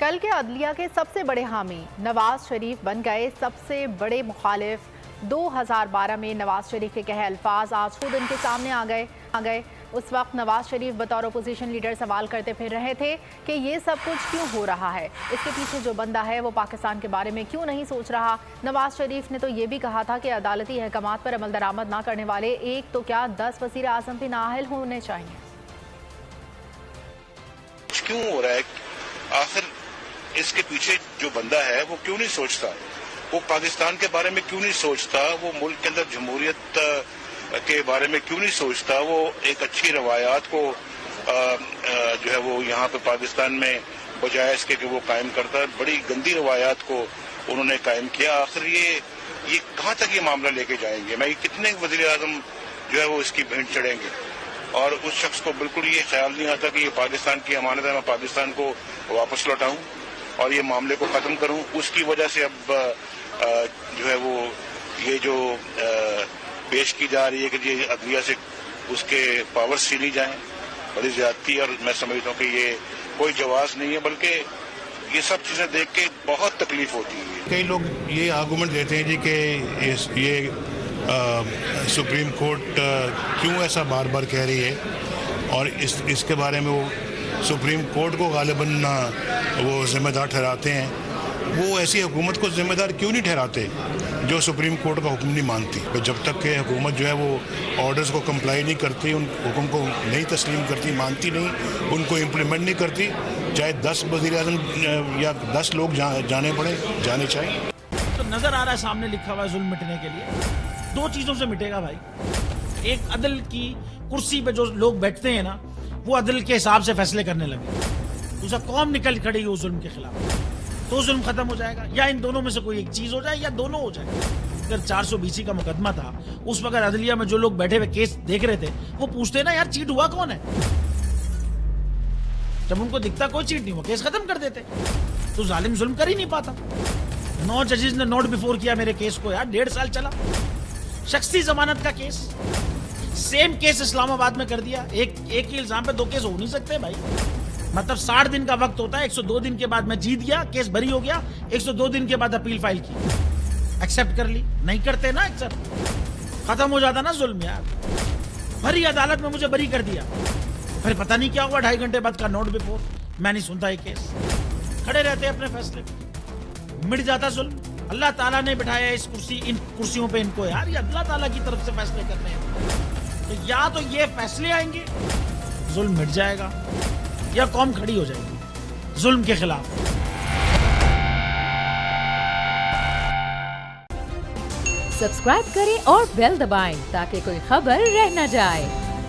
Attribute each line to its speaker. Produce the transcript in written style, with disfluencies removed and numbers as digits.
Speaker 1: کل کے عدلیہ کے سب سے بڑے حامی نواز شریف بن گئے سب سے بڑے مخالف 2012 میں نواز شریف کے کہے الفاظ آج خود ان کے سامنے آ گئے۔ اس وقت نواز شریف بطور اپوزیشن لیڈر سوال کرتے پھر رہے تھے کہ یہ سب کچھ کیوں ہو رہا ہے، اس کے پیچھے جو بندہ ہے وہ پاکستان کے بارے میں کیوں نہیں سوچ رہا۔ نواز شریف نے تو یہ بھی کہا تھا کہ عدالتی احکامات پر عمل درآمد نہ کرنے والے ایک تو کیا 10 وزیر اعظم بھی نااہل ہونے چاہیے۔
Speaker 2: کیوں ہو رہا ہے؟ آخر اس کے پیچھے جو بندہ ہے وہ کیوں نہیں سوچتا، وہ پاکستان کے بارے میں کیوں نہیں سوچتا، وہ ملک کے اندر جمہوریت کے بارے میں کیوں نہیں سوچتا، وہ ایک اچھی روایات کو جو ہے وہ یہاں پہ پاکستان میں بجائے اس کے کہ وہ قائم کرتا ہے، بڑی گندی روایات کو انہوں نے قائم کیا۔ آخر یہ کہاں تک یہ معاملہ لے کے جائیں گے؟ میں کتنے وزیر اعظم جو ہے وہ اس کی بھینٹ چڑھیں گے؟ اور اس شخص کو بالکل یہ خیال نہیں آتا کہ یہ پاکستان کی امانت ہے، میں پاکستان کو واپس لوٹاؤں اور یہ معاملے کو ختم کروں۔ اس کی وجہ سے اب جو ہے وہ یہ جو پیش کی جا رہی ہے کہ یہ عدلیہ سے اس کے پاور چھینی جائیں، بڑی زیادتی، اور میں سمجھتا ہوں کہ یہ کوئی جواز نہیں ہے، بلکہ یہ سب چیزیں دیکھ کے بہت تکلیف ہوتی ہے۔
Speaker 3: کئی لوگ یہ آرگومنٹ دیتے ہیں جی کہ یہ سپریم کورٹ کیوں ایسا بار بار کہہ رہی ہے، اور اس کے بارے میں وہ سپریم کورٹ کو غالباً وہ ذمہ دار ٹھہراتے ہیں۔ وہ ایسی حکومت کو ذمہ دار کیوں نہیں ٹھہراتے جو سپریم کورٹ کا حکم نہیں مانتی؟ جب تک کہ حکومت جو ہے وہ آرڈرز کو کمپلائی نہیں کرتی، ان حکم کو نہیں تسلیم کرتی، مانتی نہیں، ان کو امپلیمنٹ نہیں کرتی، چاہے 10 وزیر اعظم یا 10 لوگ جانے چاہیں۔
Speaker 4: تو نظر آ رہا ہے سامنے لکھا ہوا ہے ظلم مٹنے کے لیے 2 چیزوں سے مٹے گا بھائی۔ ایک عدل کی کرسی پہ جو لوگ بیٹھتے ہیں نا، وہ عدل کے حساب سے فیصلے کرنے لگے، دوسرا قوم نکل کھڑی ہو ظلم کے خلاف، تو ظلم ختم ہو جائے گا، یا ان دونوں میں سے کوئی ایک چیز ہو جائے یا دونوں ہو جائے۔ اگر 420 کا مقدمہ تھا، اس وقت عدلیہ میں جو لوگ بیٹھے ہوئے کیس دیکھ رہے تھے وہ پوچھتے نا یار چیٹ ہوا کون ہے؟ جب ان کو دکھتا کوئی چیٹ نہیں ہوا، کیس ختم کر دیتے۔ تو ظالم ظلم کر ہی نہیں پاتا۔ 9 ججز نے نوٹ بیفور کیا میرے کیس کو، یار 1.5 سال چلا، شخصی ضمانت کا کیس، سیم کیس اسلام آباد میں کر دیا۔ ایک ہی الزام پہ 2 کیس ہو نہیں سکتے بھائی، مطلب 60 دن کا وقت ہوتا ہے، 102 دن کے بعد میں جیت گیا، کیس بری ہو گیا، 102 دن کے بعد اپیل فائل کی، ایکسپٹ کر لی، نہیں کرتے نا ایکسپٹ، ختم ہو جاتا نا ظلم یار۔ بھری عدالت میں مجھے بری کر دیا، پھر پتہ نہیں کیا ہوا، 2.5 گھنٹے بعد کا نوٹ بیفور، میں نہیں سنتا یہ کیس، کھڑے رہتے اپنے فیصلے پہ، مٹ جاتا ظلم۔ اللہ تعالیٰ نے بٹھایا ان کرسیوں پہ ان کو یار، یہ اللہ تعالیٰ کی طرف سے فیصلے کرنے ہیں، تو یا تو یہ فیصلے آئیں گے ظلم مٹ جائے گا، یا قوم کھڑی ہو جائے گی ظلم کے خلاف۔
Speaker 5: سبسکرائب کریں اور بیل دبائیں تاکہ کوئی خبر رہ نہ جائے۔